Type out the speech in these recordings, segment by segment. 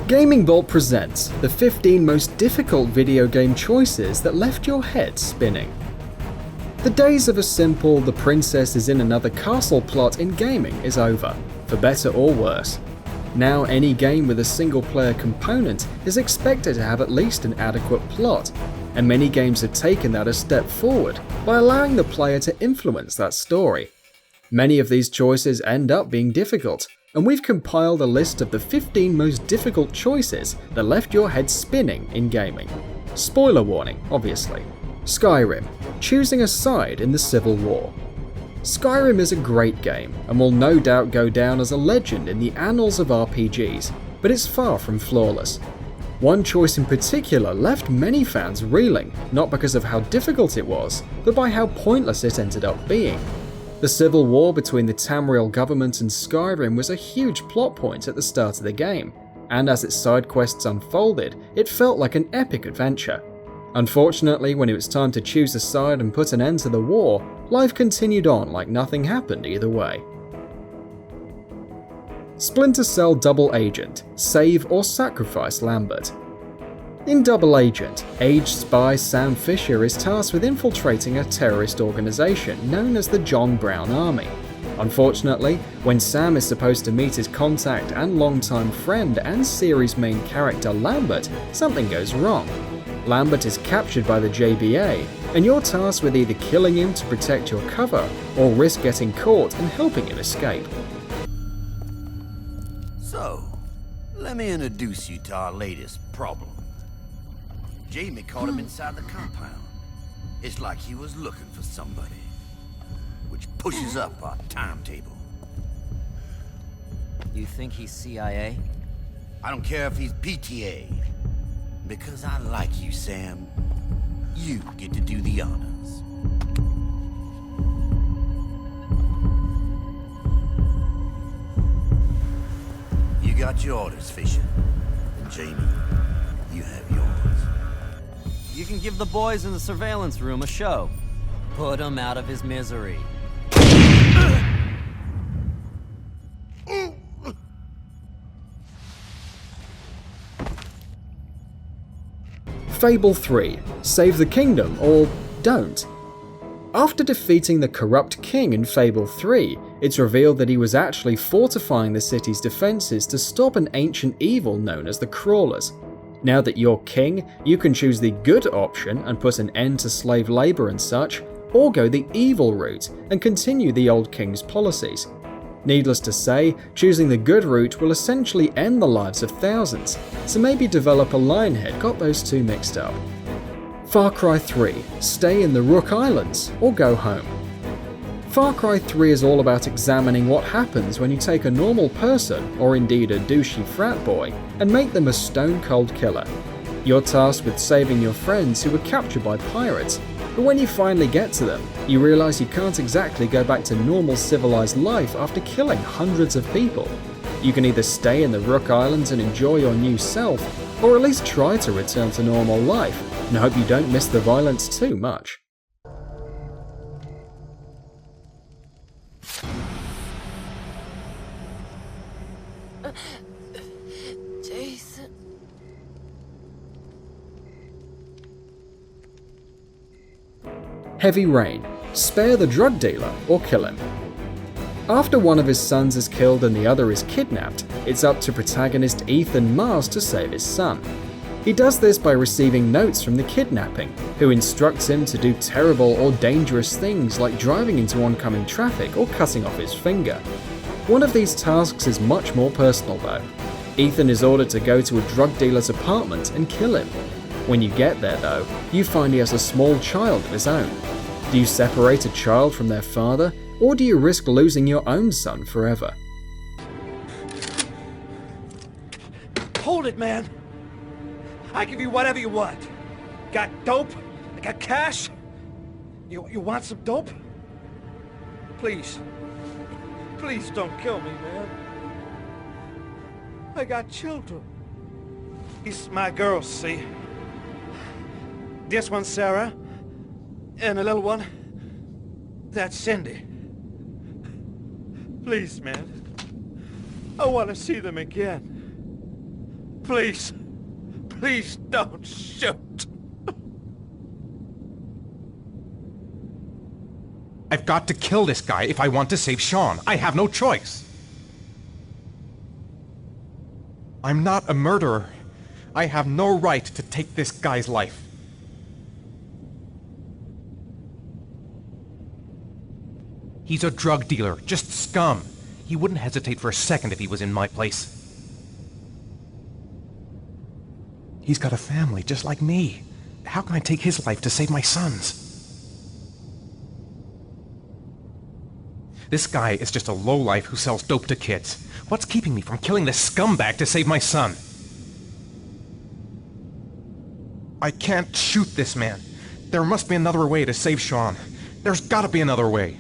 Gaming Vault presents the 15 most difficult video game choices that left your head spinning. The days of a simple "the princess is in another castle" plot in gaming is over, for better or worse. Now any game with a single player component is expected to have at least an adequate plot, and many games have taken that a step forward by allowing the player to influence that story. Many of these choices end up being difficult, and we've compiled a list of the 15 most difficult choices that left your head spinning in gaming. Spoiler warning, obviously. Skyrim, choosing a side in the Civil War. Skyrim is a great game, and will no doubt go down as a legend in the annals of RPGs, but it's far from flawless. One choice in particular left many fans reeling, not because of how difficult it was, but by how pointless it ended up being. The civil war between the Tamriel government and Skyrim was a huge plot point at the start of the game, and as its side quests unfolded, it felt like an epic adventure. Unfortunately, when it was time to choose a side and put an end to the war, life continued on like nothing happened either way. Splinter Cell Double Agent, save or sacrifice Lambert. In Double Agent, aged spy Sam Fisher is tasked with infiltrating a terrorist organization known as the John Brown Army. Unfortunately, when Sam is supposed to meet his contact and longtime friend and series main character Lambert, something goes wrong. Lambert is captured by the JBA, and you're tasked with either killing him to protect your cover, or risk getting caught and helping him escape. So, let me introduce you to our latest problem. Jamie caught him inside the compound. It's like he was looking for somebody, which pushes up our timetable. You think he's CIA? I don't care if he's PTA. Because I like you, Sam, you get to do the honors. You got your orders, Fisher. And Jamie, you have yours. You can give the boys in the surveillance room a show. Put him out of his misery. Fable 3, save the kingdom or don't. After defeating the corrupt king in Fable 3, it's revealed that he was actually fortifying the city's defenses to stop an ancient evil known as the Crawlers. Now that you're king, you can choose the good option and put an end to slave labor and such, or go the evil route and continue the old king's policies. Needless to say, choosing the good route will essentially end the lives of thousands, so maybe developer Lionhead got those two mixed up. Far Cry 3, stay in the Rook Islands or go home. Far Cry 3 is all about examining what happens when you take a normal person, or indeed a douchey frat boy, and make them a stone-cold killer. You're tasked with saving your friends who were captured by pirates, but when you finally get to them, you realise you can't exactly go back to normal civilized life after killing hundreds of people. You can either stay in the Rook Islands and enjoy your new self, or at least try to return to normal life, and hope you don't miss the violence too much. Jason. Heavy Rain, spare the drug dealer or kill him. After one of his sons is killed and the other is kidnapped, it's up to protagonist Ethan Mars to save his son. He does this by receiving notes from the kidnapping, who instructs him to do terrible or dangerous things like driving into oncoming traffic or cutting off his finger. One of these tasks is much more personal though. Ethan is ordered to go to a drug dealer's apartment and kill him. When you get there though, you find he has a small child of his own. Do you separate a child from their father, or do you risk losing your own son forever? Hold it, man! I give you whatever you want. Got dope? I got cash? You want some dope? Please. Please don't kill me, man. I got children. These are my girls, see? This one's Sarah, and the little one, that's Cindy. Please, man. I want to see them again. Please. Please don't shoot. I've got to kill this guy if I want to save Sean. I have no choice. I'm not a murderer. I have no right to take this guy's life. He's a drug dealer, just scum. He wouldn't hesitate for a second if he was in my place. He's got a family just like me. How can I take his life to save my son's? This guy is just a lowlife who sells dope to kids. What's keeping me from killing this scumbag to save my son? I can't shoot this man. There must be another way to save Sean. There's gotta be another way.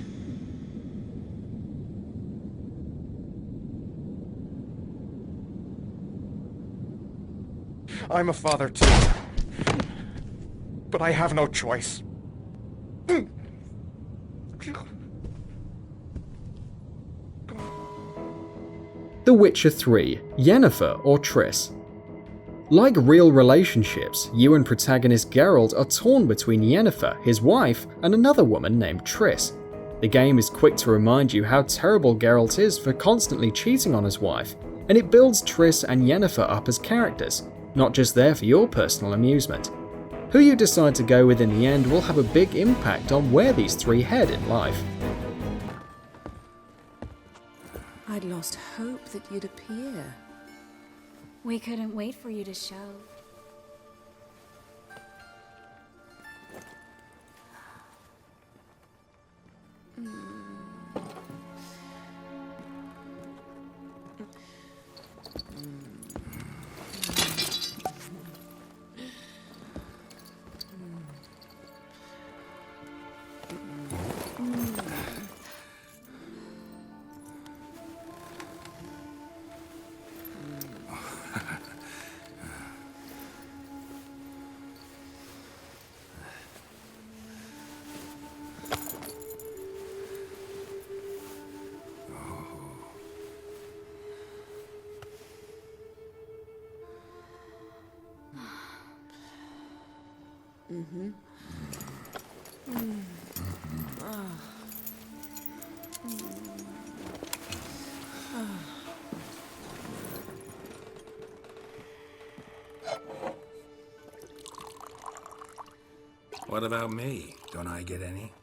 I'm a father too. But I have no choice. The Witcher 3, Yennefer or Triss. Like real relationships, you and protagonist Geralt are torn between Yennefer, his wife, and another woman named Triss. The game is quick to remind you how terrible Geralt is for constantly cheating on his wife, and it builds Triss and Yennefer up as characters, not just there for your personal amusement. Who you decide to go with in the end will have a big impact on where these three head in life. I'd lost hope that you'd appear. We couldn't wait for you to show. What about me? Don't I get any?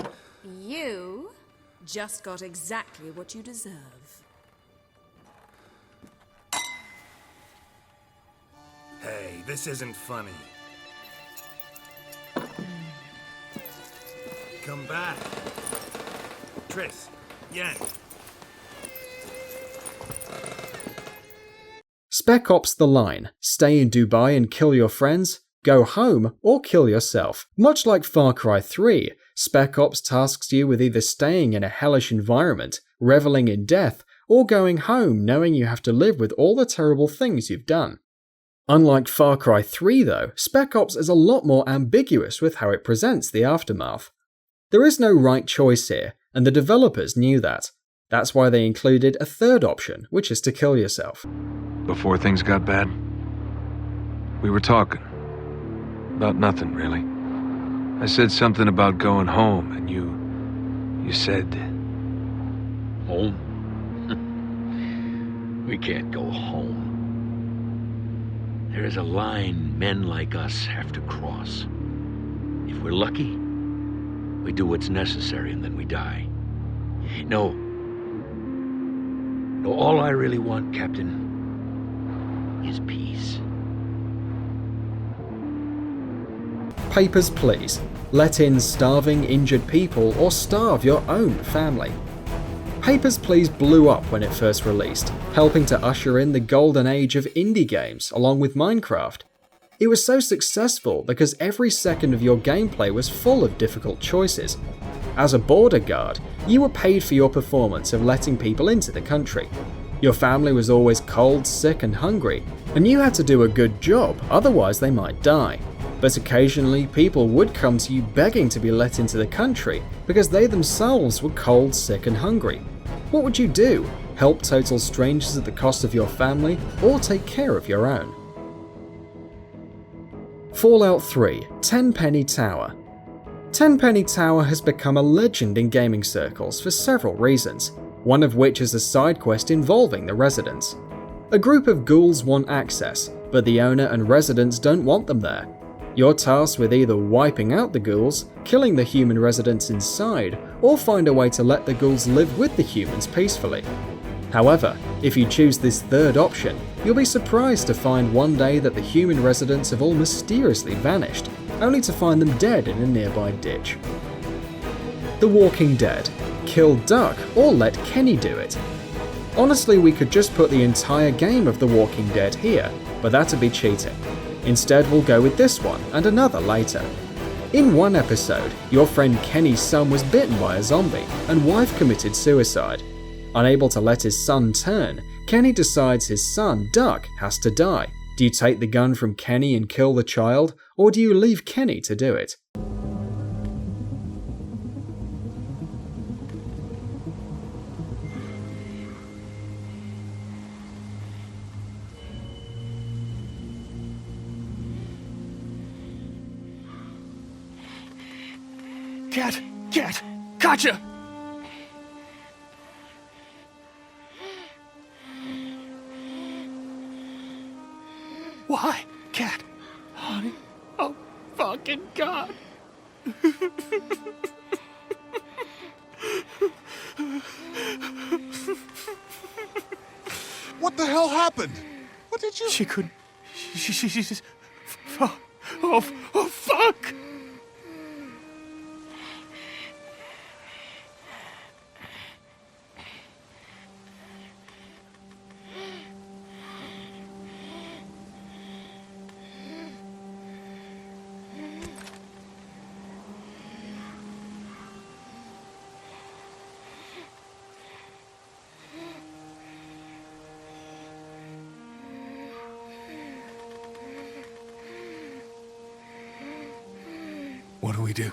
You just got exactly what you deserve. Hey, this isn't funny. Come back. Triss, Yen. Spec Ops: The Line. Stay in Dubai and kill your friends, go home, or kill yourself. Much like Far Cry 3, Spec Ops tasks you with either staying in a hellish environment, reveling in death, or going home knowing you have to live with all the terrible things you've done. Unlike Far Cry 3 though, Spec Ops is a lot more ambiguous with how it presents the aftermath. There is no right choice here, and the developers knew that. That's why they included a third option, which is to kill yourself. Before things got bad, we were talking. About nothing, really. I said something about going home, and you said... Home? We can't go home. There is a line men like us have to cross. If we're lucky, we do what's necessary and then we die. No, all I really want, Captain, is peace. Papers, Please. Let in starving, injured people or starve your own family. Papers, Please blew up when it first released, helping to usher in the golden age of indie games along with Minecraft. It was so successful because every second of your gameplay was full of difficult choices. As a border guard, you were paid for your performance of letting people into the country. Your family was always cold, sick and hungry, and you had to do a good job, otherwise they might die. But occasionally people would come to you begging to be let into the country because they themselves were cold, sick and hungry. What would you do? Help total strangers at the cost of your family, or take care of your own? Fallout 3: Tenpenny Tower. Tenpenny Tower has become a legend in gaming circles for several reasons, one of which is a side quest involving the residents. A group of ghouls want access, but the owner and residents don't want them there. You're tasked with either wiping out the ghouls, killing the human residents inside, or find a way to let the ghouls live with the humans peacefully. However, if you choose this third option, you'll be surprised to find one day that the human residents have all mysteriously vanished, only to find them dead in a nearby ditch. The Walking Dead. Kill Duck or let Kenny do it. Honestly, we could just put the entire game of The Walking Dead here, but that'd be cheating. Instead, we'll go with this one and another later. In one episode, your friend Kenny's son was bitten by a zombie and wife committed suicide. Unable to let his son turn, Kenny decides his son, Duck, has to die. Do you take the gun from Kenny and kill the child, or do you leave Kenny to do it? Cat! Gotcha! Why? Cat? Honey? Oh, fucking God! What the hell happened? What did you... She couldn't... She just... Oh, fuck! What do we do?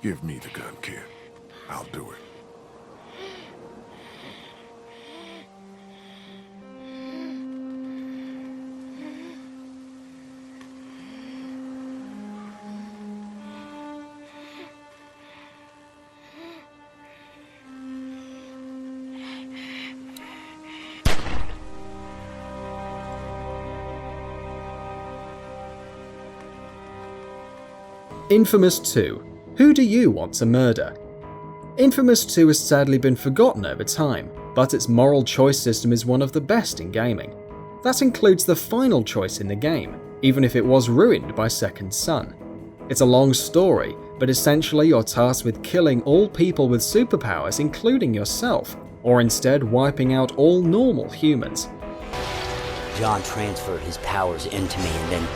Give me the gun, kid. I'll do it. Infamous 2. Who do you want to murder? Infamous 2 has sadly been forgotten over time, but its moral choice system is one of the best in gaming. That includes the final choice in the game, even if it was ruined by Second Son. It's a long story, but essentially you're tasked with killing all people with superpowers, including yourself, or instead wiping out all normal humans. John transferred his powers into me and then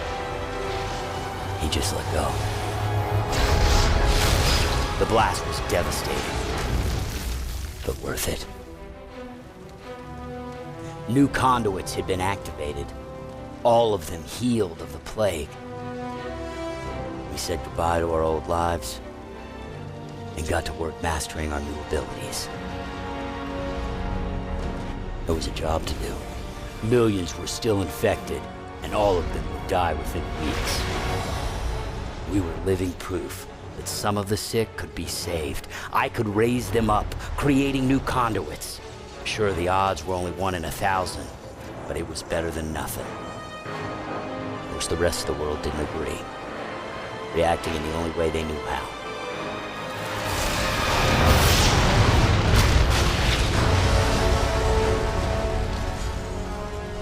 he just let go. The blast was devastating, but worth it. New conduits had been activated, all of them healed of the plague. We said goodbye to our old lives and got to work mastering our new abilities. There was a job to do. Millions were still infected, and all of them would die within weeks. We were living proof that some of the sick could be saved. I could raise them up, creating new conduits. Sure, the odds were only 1 in 1,000, but it was better than nothing. Of course, the rest of the world didn't agree, reacting in the only way they knew how.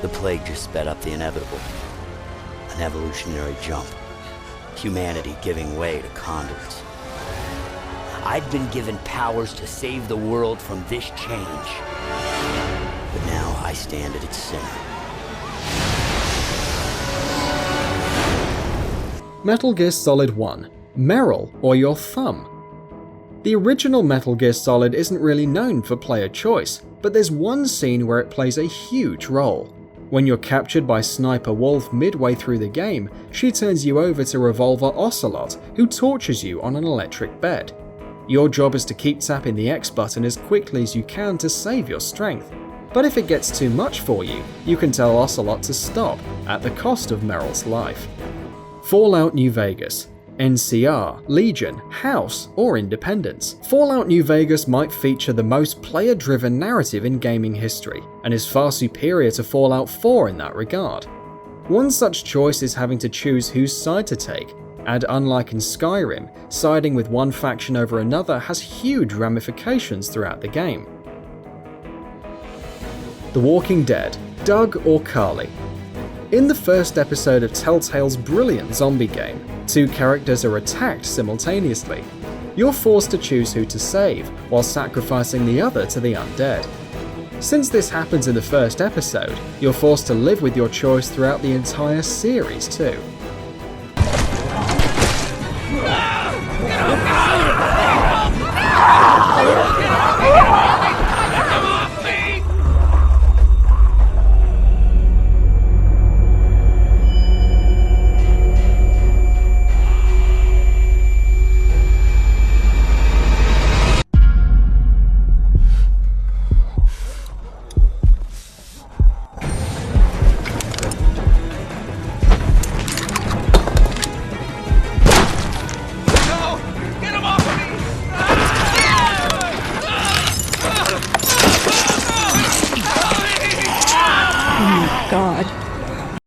The plague just sped up the inevitable. An evolutionary jump. Humanity giving way to conduits. I'd been given powers to save the world from this change. But now I stand at its center. Metal Gear Solid 1. Meryl or your thumb? The original Metal Gear Solid isn't really known for player choice, but there's one scene where it plays a huge role. When you're captured by Sniper Wolf midway through the game, she turns you over to Revolver Ocelot, who tortures you on an electric bed. Your job is to keep tapping the X button as quickly as you can to save your strength. But if it gets too much for you, you can tell Ocelot to stop, at the cost of Meryl's life. Fallout New Vegas. NCR, Legion, House, or Independence. Fallout New Vegas might feature the most player-driven narrative in gaming history, and is far superior to Fallout 4 in that regard. One such choice is having to choose whose side to take, and unlike in Skyrim, siding with one faction over another has huge ramifications throughout the game. The Walking Dead, Doug or Carly. In the first episode of Telltale's brilliant zombie game, two characters are attacked simultaneously. You're forced to choose who to save, while sacrificing the other to the undead. Since this happens in the first episode, you're forced to live with your choice throughout the entire series too.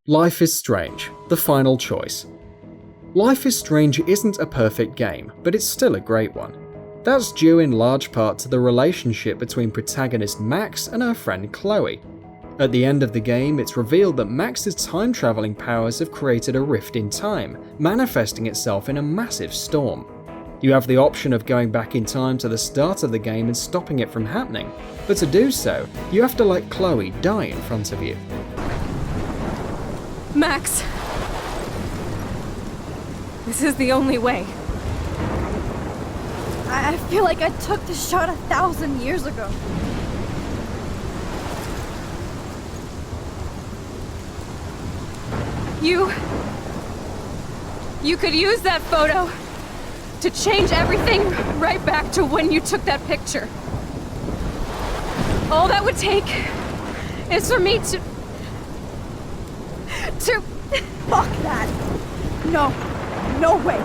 Life is Strange, the final choice. Life is Strange isn't a perfect game, but it's still a great one. That's due in large part to the relationship between protagonist Max and her friend Chloe. At the end of the game, it's revealed that Max's time-traveling powers have created a rift in time, manifesting itself in a massive storm. You have the option of going back in time to the start of the game and stopping it from happening, but to do so, you have to let Chloe die in front of you. Max! This is the only way. I feel like I took the shot 1,000 years ago. You could use that photo to change everything right back to when you took that picture. All that would take is for me to... Fuck that! No way!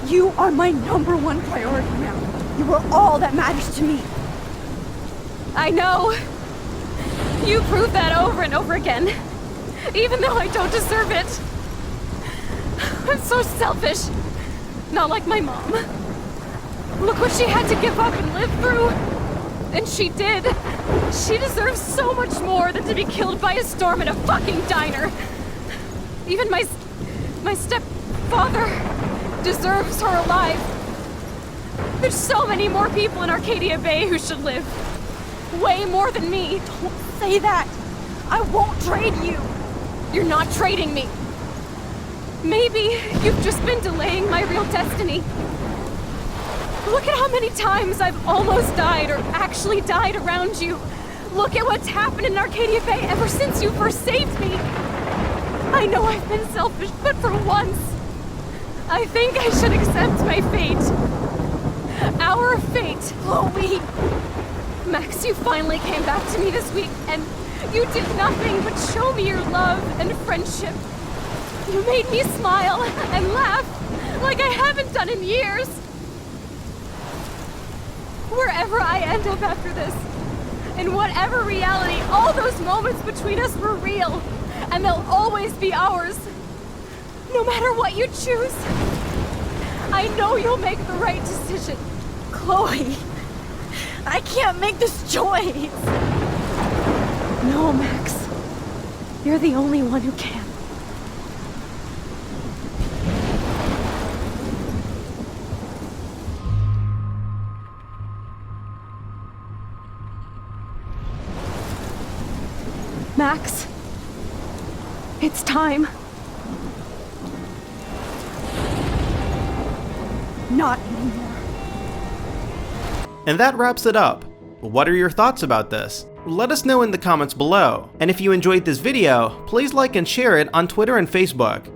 You are my #1 priority now. You are all that matters to me. I know. You prove that over and over again. Even though I don't deserve it. I'm so selfish. Not like my mom. Look what she had to give up and live through. And she did. She deserves so much more than to be killed by a storm in a fucking diner. Even my stepfather deserves her alive. There's so many more people in Arcadia Bay who should live. Way more than me. Don't say that. I won't trade you. You're not trading me. Maybe you've just been delaying my real destiny. Look at how many times I've almost died or actually died around you. Look at what's happened in Arcadia Bay ever since you first saved me. I know I've been selfish, but for once, I think I should accept my fate. Our fate. Chloe! Max, you finally came back to me this week, and you did nothing but show me your love and friendship. You made me smile and laugh like I haven't done in years. Wherever I end up after this, in whatever reality, all those moments between us were real. And they'll always be ours. No matter what you choose. I know you'll make the right decision. Chloe, I can't make this choice. No, Max. You're the only one who can. Max. It's time. Not anymore. And that wraps it up. What are your thoughts about this? Let us know in the comments below. And if you enjoyed this video, please like and share it on Twitter and Facebook.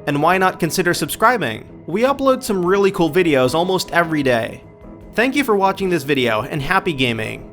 And why not consider subscribing? We upload some really cool videos almost every day. Thank you for watching this video, and happy gaming!